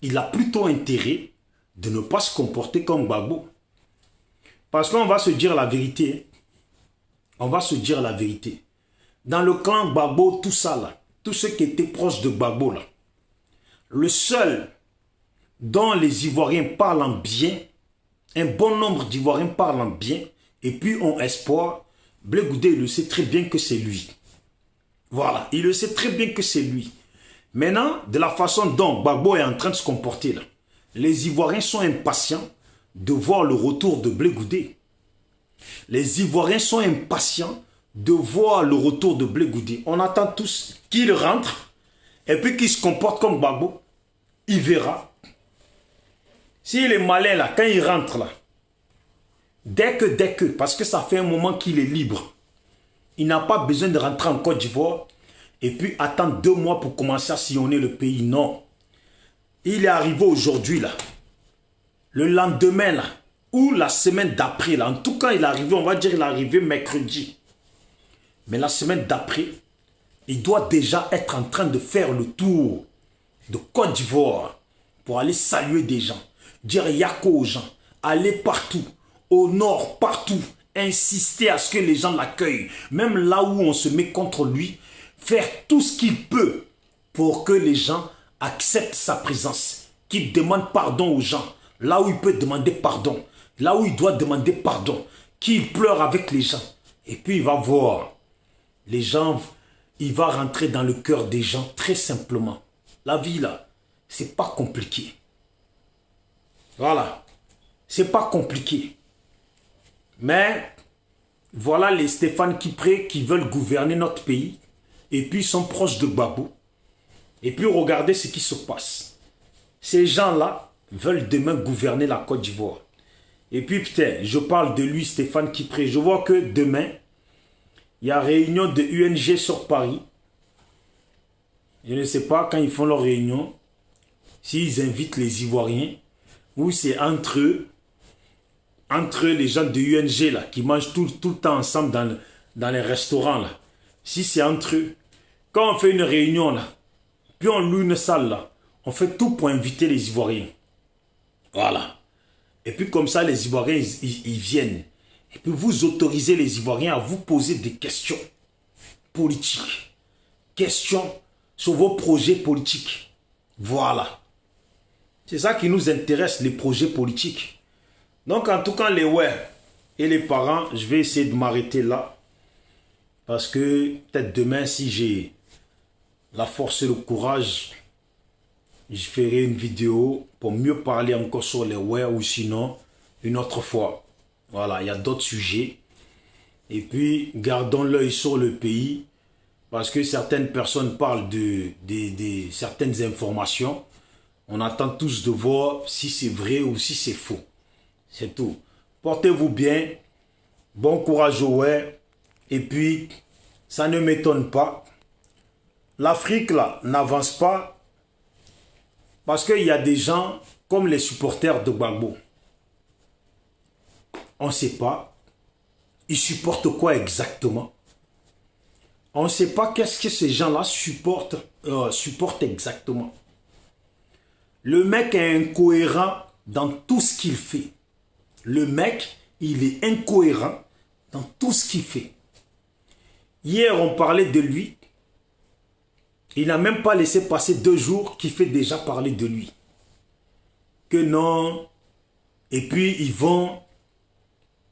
Il a plutôt intérêt de ne pas se comporter comme Gbagbo. Parce qu'on va se dire la vérité. On va se dire la vérité. Dans le clan Gbagbo, tout ça là, tous ceux qui étaient proches de Gbagbo là, le seul dont les Ivoiriens parlent bien, un bon nombre d'Ivoiriens parlent bien, et puis ont espoir, Blé Goudé, il le sait très bien que c'est lui. Voilà, il le sait très bien que c'est lui. Maintenant, de la façon dont Gbagbo est en train de se comporter là, les Ivoiriens sont impatients de voir le retour de Blé Goudé. Les Ivoiriens sont impatients de voir le retour de Blé Goudé. On attend tous qu'il rentre et puis qu'il se comporte comme Gbagbo. Il verra. S'il est malin là, quand il rentre là, dès que, parce que ça fait un moment qu'il est libre, il n'a pas besoin de rentrer en Côte d'Ivoire et puis attendre 2 mois pour commencer à sillonner le pays. Non. Il est arrivé aujourd'hui là, le lendemain là, ou la semaine d'après là. En tout cas, il est arrivé, on va dire, il est arrivé mercredi. Mais la semaine d'après, il doit déjà être en train de faire le tour de Côte d'Ivoire pour aller saluer des gens, dire yako aux gens, aller partout, au nord, partout, insister à ce que les gens l'accueillent, même là où on se met contre lui, faire tout ce qu'il peut pour que les gens acceptent sa présence, qu'il demande pardon aux gens, là où il peut demander pardon, là où il doit demander pardon, qu'il pleure avec les gens. Et puis il va voir, les gens, il va rentrer dans le cœur des gens très simplement. La vie là, c'est pas compliqué. Voilà, c'est pas compliqué. Mais voilà les Stéphane Kipré qui veulent gouverner notre pays et puis ils sont proches de Gbagbo. Et puis regardez ce qui se passe. Ces gens-là veulent demain gouverner la Côte d'Ivoire. Et puis putain, je parle de lui, Stéphane Kipré. Je vois que demain, il y a réunion de UNG sur Paris. Je ne sais pas quand ils font leur réunion, s'ils invitent les Ivoiriens, ou c'est entre eux, les gens de UNG là, qui mangent tout le temps ensemble dans les restaurants là. Si c'est entre eux, quand on fait une réunion là, puis on loue une salle là, on fait tout pour inviter les Ivoiriens. Voilà. Et puis comme ça, les Ivoiriens, ils viennent. Et puis vous autorisez les Ivoiriens à vous poser des questions politiques. Questions sur vos projets politiques. Voilà. C'est ça qui nous intéresse, les projets politiques. Donc en tout cas, les ouais et les parents, je vais essayer de m'arrêter là. Parce que peut-être demain, si j'ai la force et le courage, je ferai une vidéo pour mieux parler encore sur les ouais ou sinon une autre fois. Voilà, il y a d'autres sujets. Et puis, gardons l'œil sur le pays. Parce que certaines personnes parlent de certaines informations. On attend tous de voir si c'est vrai ou si c'est faux. C'est tout. Portez-vous bien. Bon courage au ouais. Et puis, ça ne m'étonne pas. L'Afrique, là, n'avance pas. Parce qu'il y a des gens comme les supporters de Gbagbo. On ne sait pas. Ils supportent quoi exactement? On ne sait pas qu'est-ce que ces gens-là supportent exactement. Le mec est incohérent dans tout ce qu'il fait. Le mec, il est incohérent dans tout ce qu'il fait. Hier, on parlait de lui. Il n'a même pas laissé passer 2 jours qu'il fait déjà parler de lui. que non. Et puis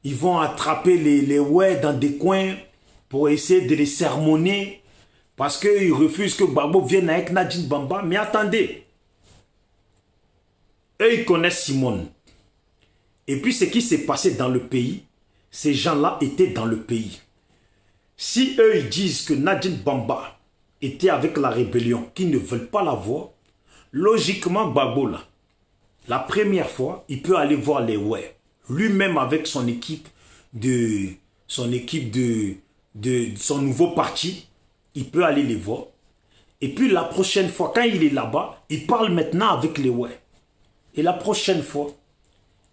ils vont attraper les ouais dans des coins pour essayer de les sermonner parce qu'ils refusent que Gbagbo vienne avec Nadine Bamba. Mais attendez, eux ils connaissent Simone. Et puis ce qui s'est passé dans le pays, ces gens-là étaient dans le pays. Si eux ils disent que Nadine Bamba était avec la rébellion, qu'ils ne veulent pas la voir, logiquement Gbagbo là, la première fois, il peut aller voir les ouais. Lui-même avec son équipe de son nouveau parti, il peut aller les voir. Et puis la prochaine fois, quand il est là-bas, il parle maintenant avec les ouais. Et la prochaine fois,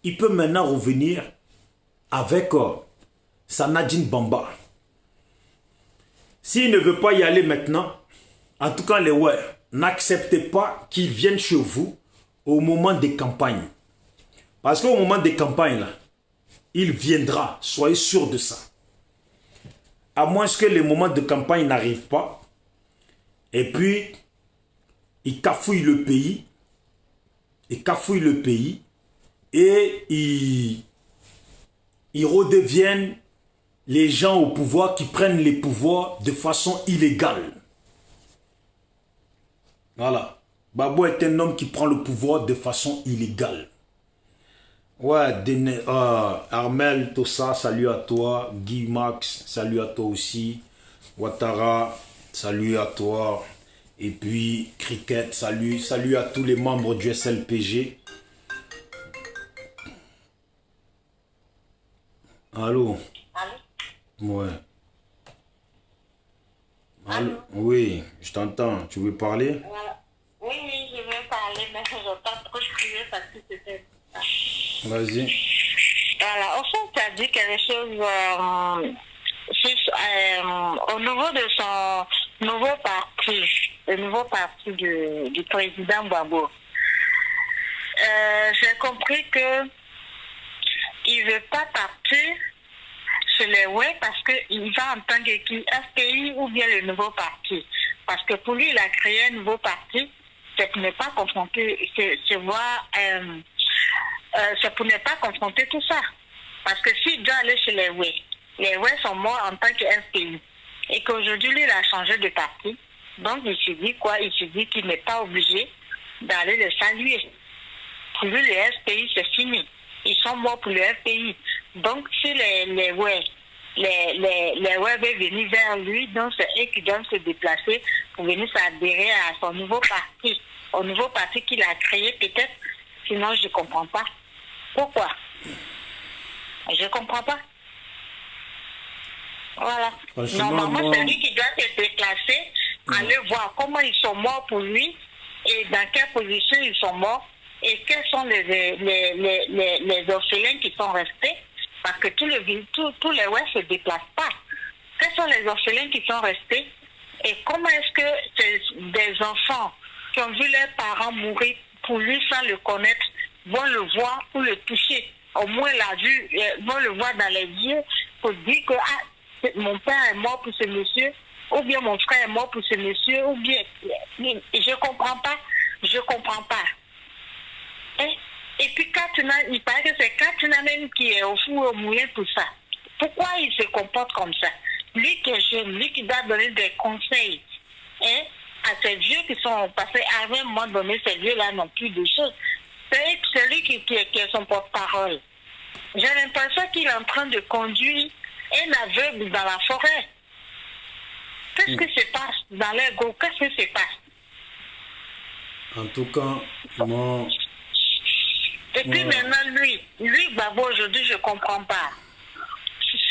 il peut maintenant revenir avec sa Nadine Bamba. S'il ne veut pas y aller maintenant, en tout cas les ouais, n'acceptez pas qu'ils viennent chez vous au moment des campagnes. Parce qu'au moment des campagnes, là, il viendra, soyez sûr de ça. À moins que les moments de campagne n'arrivent pas. Et puis, il cafouille le pays. Et ils redeviennent les gens au pouvoir qui prennent les pouvoirs de façon illégale. Voilà. Gbagbo est un homme qui prend le pouvoir de façon illégale. Ouais, Armel, Tossa, salut à toi. Guy Max, salut à toi aussi. Ouattara, salut à toi. Et puis, Cricket, salut. Salut à tous les membres du SLPG. Allô? Allô? Ouais. Allô? Oui, je t'entends. Tu veux parler? Oui, je veux parler, mais j'entends trop crier parce que c'était... Vas-y. Voilà, au fond, tu as dit quelque chose au niveau de son nouveau parti, le nouveau parti du président Gbagbo. J'ai compris que il ne veut pas partir chez les ouais parce qu'il va en tant que FPI ou bien le nouveau parti. Parce que pour lui, il a créé un nouveau parti, c'est pour ne pas confronter, c'est pour ne pas confronter tout ça. Parce que s'il doit aller chez les ouais sont morts en tant que FPI. Et qu'aujourd'hui, lui, il a changé de parti. Donc, il se dit quoi? Il se dit qu'il n'est pas obligé d'aller le saluer. Pour lui, le FPI, c'est fini. Ils sont morts pour le FPI. Donc, si les ouais veulent venir vers lui, donc c'est eux qui doivent se déplacer pour venir s'adhérer à son nouveau parti. Au nouveau parti qu'il a créé, peut-être. Sinon, je ne comprends pas. Pourquoi? Je ne comprends pas. Voilà. Normalement, c'est lui qui doit se déplacer, aller voir comment ils sont morts pour lui et dans quelle position ils sont morts et quels sont les orphelins qui sont restés. Parce que tous les ouais ne se déplacent pas. Quels sont les orphelins qui sont restés et comment est-ce que des enfants qui ont vu leurs parents mourir pour lui sans le connaître vont le voir ou le toucher, au moins la vue, vont le voir dans les yeux pour dire que mon père est mort pour ce monsieur, ou bien mon frère est mort pour ce monsieur, ou bien je comprends pas. Et puis il paraît que c'est Katina même qui est au fou au mouillé pour ça. Pourquoi il se comporte comme ça? Lui qui est jeune, lui qui doit donner des conseils à ces vieux qui sont passés à un moment donné, ces vieux-là n'ont plus de choses. C'est lui qui est son porte-parole. J'ai l'impression qu'il est en train de conduire un aveugle dans la forêt. Qu'est-ce qui se passe dans l'ego? Qu'est-ce qui se passe? En tout cas, moi... Et puis maintenant, lui, Gbagbo, aujourd'hui, je ne comprends pas.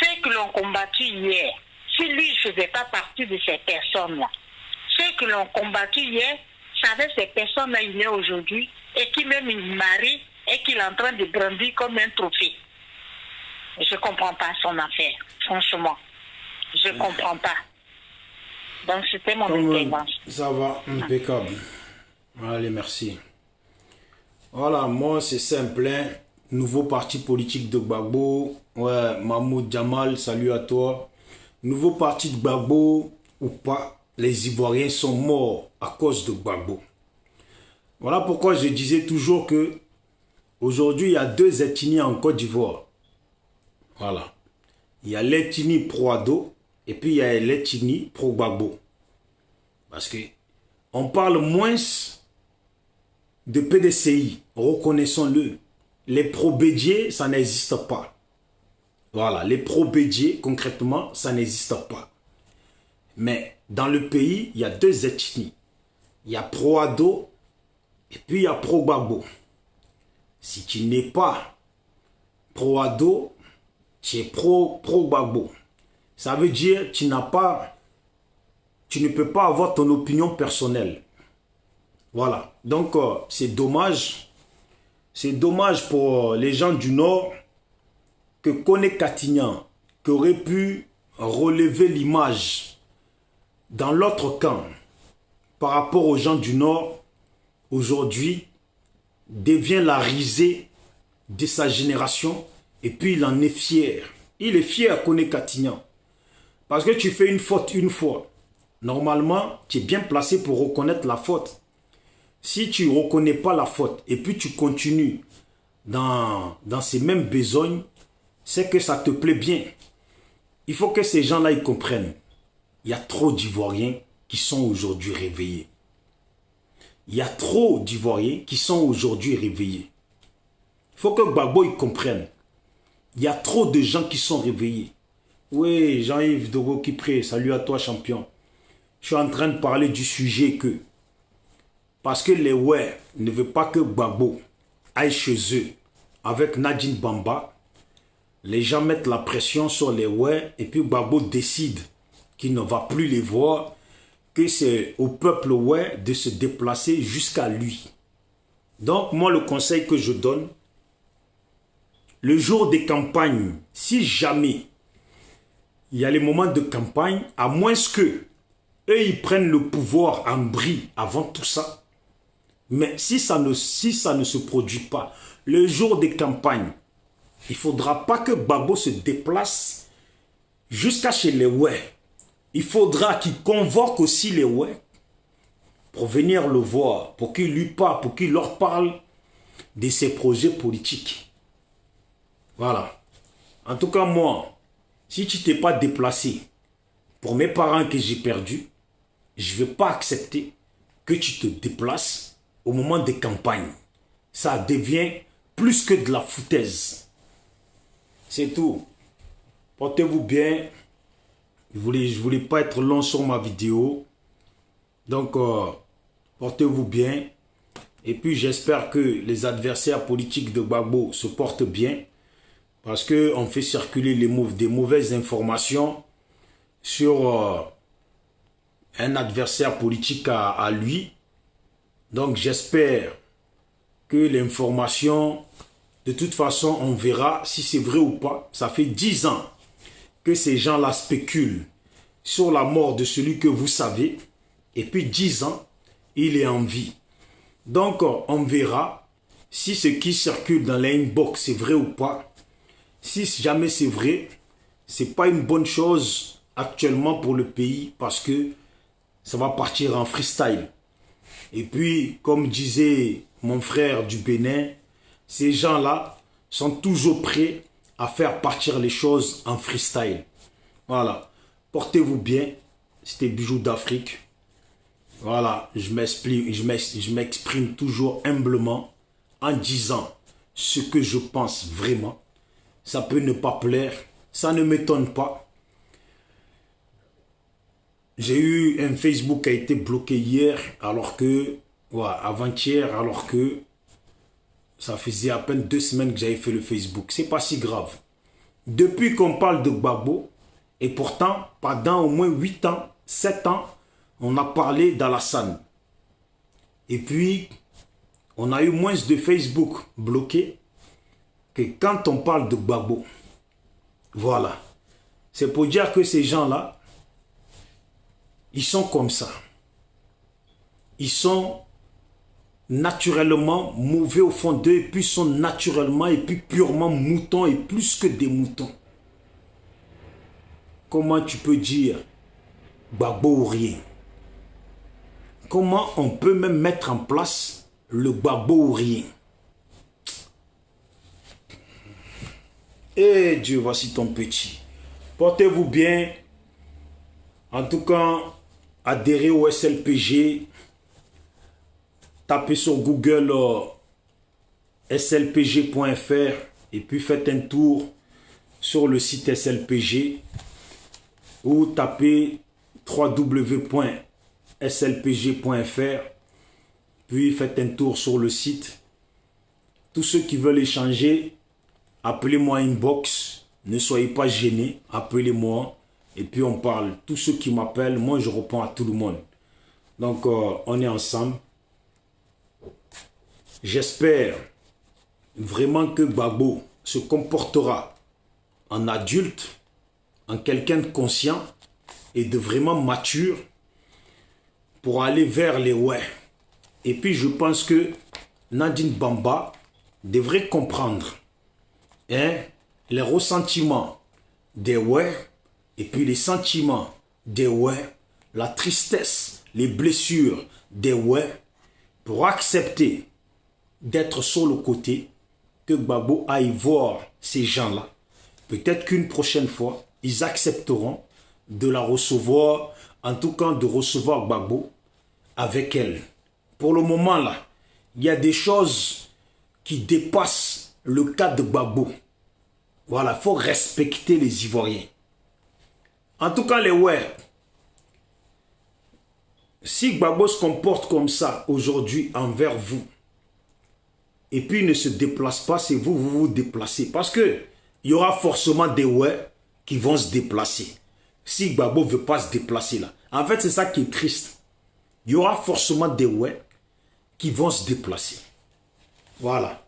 Ceux qui l'ont combattu hier, si lui, ne faisait pas partie de ces personnes-là, ceux qui l'ont combattu hier, savaient ces personnes-là, il est aujourd'hui, et qui même il marie, et qu'il est en train de grandir comme un trophée. Je ne comprends pas son affaire, franchement. Je ne comprends pas. Donc, c'était mon intervention. Ça va, impeccable. Allez, merci. Voilà, moi, c'est simple. Hein. Nouveau parti politique de Gbagbo. Ouais, Mahmoud Jamal, salut à toi. Nouveau parti de Gbagbo ou pas, les Ivoiriens sont morts à cause de Gbagbo. Voilà pourquoi je disais toujours que Aujourd'hui, il y a deux ethnies en Côte d'Ivoire. Voilà. Il y a l'ethnie pro-Ado et puis il y a l'ethnie pro-Gbagbo. Parce que on parle moins de PDCI, reconnaissons-le. Les pro-Bédier, ça n'existe pas. Voilà, les pro-Bédier, concrètement, ça n'existe pas. Mais dans le pays, il y a deux ethnies. Il y a pro-Ado et puis il y a pro-Gbagbo. Si tu n'es pas pro-Ado, tu es pro-Gbagbo. Ça veut dire que tu ne peux pas avoir ton opinion personnelle. Voilà. Donc, c'est dommage. C'est dommage pour les gens du Nord que Koné Katignan, qui aurait pu relever l'image dans l'autre camp par rapport aux gens du Nord, aujourd'hui, devient la risée de sa génération et puis il en est fier. Il est fier, Koné Katignan. Parce que tu fais une faute une fois. Normalement, tu es bien placé pour reconnaître la faute. Si tu ne reconnais pas la faute et puis tu continues dans ces mêmes besognes, c'est que ça te plaît bien. Il faut que ces gens-là ils comprennent. Il y a trop d'Ivoiriens qui sont aujourd'hui réveillés. Il y a trop d'Ivoiriens qui sont aujourd'hui réveillés. Il faut que Gbagbo ils comprenne. Il y a trop de gens qui sont réveillés. Oui, Jean-Yves Dogo qui prie, salut à toi champion. Je suis en train de parler du sujet que, parce que les ouais ne veulent pas que Gbagbo aille chez eux avec Nadine Bamba, les gens mettent la pression sur les ouais et puis Gbagbo décide qu'il ne va plus les voir, que c'est au peuple ouais de se déplacer jusqu'à lui. Donc moi le conseil que je donne, le jour des campagnes, si jamais il y a les moments de campagne, à moins que eux ils prennent le pouvoir en bris avant tout ça, mais si ça ne se produit pas, le jour des campagnes, il ne faudra pas que Gbagbo se déplace jusqu'à chez les ouais. Il faudra qu'il convoque aussi les ouais pour venir le voir, pour qu'il lui parle, pour qu'il leur parle de ses projets politiques. Voilà. En tout cas, moi, si tu ne t'es pas déplacé pour mes parents que j'ai perdus, je ne vais pas accepter que tu te déplaces au moment des campagnes. Ça devient plus que de la foutaise. C'est tout. Portez-vous bien. Je voulais pas être long sur ma vidéo. Donc, portez-vous bien. Et puis, j'espère que les adversaires politiques de Gbagbo se portent bien. Parce qu'on fait circuler des mauvaises informations sur un adversaire politique à lui. Donc, j'espère que l'information, de toute façon, on verra si c'est vrai ou pas. Ça fait 10 ans que ces gens-là spéculent sur la mort de celui que vous savez. Et puis 10 ans, il est en vie. Donc, on verra si ce qui circule dans l'inbox c'est vrai ou pas. Si jamais c'est vrai, c'est pas une bonne chose actuellement pour le pays parce que ça va partir en freestyle. Et puis, comme disait mon frère du Bénin, ces gens-là sont toujours prêts à faire partir les choses en freestyle. Voilà. Portez-vous bien. C'était Bijoux d'Afrique. Voilà. Je m'exprime toujours humblement en disant ce que je pense vraiment. Ça peut ne pas plaire. Ça ne m'étonne pas. J'ai eu un Facebook qui a été bloqué hier, alors que, avant-hier, alors que ça faisait à peine 2 semaines que j'avais fait le Facebook. C'est pas si grave. Depuis qu'on parle de Gbagbo, et pourtant, pendant au moins 8 ans, 7 ans, on a parlé d'Alassane. Et puis, on a eu moins de Facebook bloqué que quand on parle de Gbagbo. Voilà. C'est pour dire que ces gens-là, ils sont comme ça. Ils sont naturellement mauvais au fond d'eux, et puis sont naturellement et puis purement moutons et plus que des moutons. Comment tu peux dire Gbagbo ou rien? Comment on peut même mettre en place le Gbagbo ou rien? Eh Dieu, voici ton petit. Portez-vous bien. En tout cas, adhérez au SLPG. Tapez sur Google slpg.fr et puis faites un tour sur le site SLPG ou tapez www.slpg.fr puis faites un tour sur le site. Tous ceux qui veulent échanger, appelez-moi inbox, ne soyez pas gênés, appelez-moi et puis on parle. Tous ceux qui m'appellent, moi je réponds à tout le monde. Donc on est ensemble. J'espère vraiment que Gbagbo se comportera en adulte, en quelqu'un de conscient et de vraiment mature pour aller vers les ouais. Et puis je pense que Nadine Bamba devrait comprendre les ressentiments des ouais et puis les sentiments des ouais, la tristesse, les blessures des ouais pour accepter d'être sur le côté, que Gbagbo aille voir ces gens-là. Peut-être qu'une prochaine fois, ils accepteront de la recevoir, en tout cas de recevoir Gbagbo avec elle. Pour le moment là, il y a des choses qui dépassent le cas de Gbagbo. Voilà, il faut respecter les Ivoiriens. En tout cas, les ouais, si Gbagbo se comporte comme ça aujourd'hui envers vous, et puis ne se déplace pas, c'est vous, vous vous déplacez. Parce que il y aura forcément des ouais qui vont se déplacer. Si Gbagbo ne veut pas se déplacer là. En fait, c'est ça qui est triste. Il y aura forcément des ouais qui vont se déplacer. Voilà.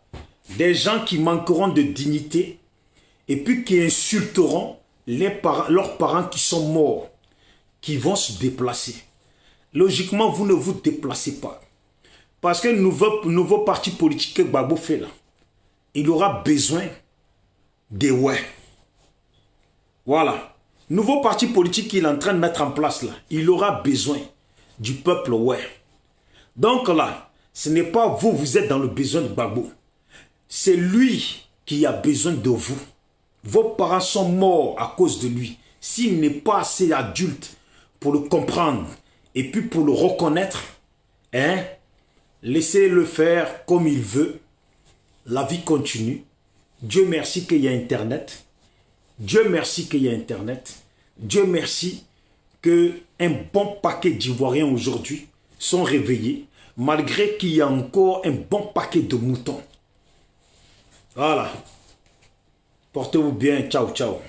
Des gens qui manqueront de dignité et puis qui insulteront leurs parents qui sont morts, qui vont se déplacer. Logiquement, vous ne vous déplacez pas. Parce que le nouveau parti politique que Gbagbo fait là, il aura besoin des ouais. Voilà. Nouveau parti politique qu'il est en train de mettre en place là, il aura besoin du peuple ouais. Donc là, ce n'est pas vous, vous êtes dans le besoin de Gbagbo. C'est lui qui a besoin de vous. Vos parents sont morts à cause de lui. S'il n'est pas assez adulte pour le comprendre et puis pour le reconnaître, laissez-le faire comme il veut. La vie continue. Dieu merci qu'il y a Internet. Dieu merci qu'il y a Internet. Dieu merci qu'un bon paquet d'Ivoiriens aujourd'hui sont réveillés, malgré qu'il y a encore un bon paquet de moutons. Voilà. Portez-vous bien. Ciao, ciao.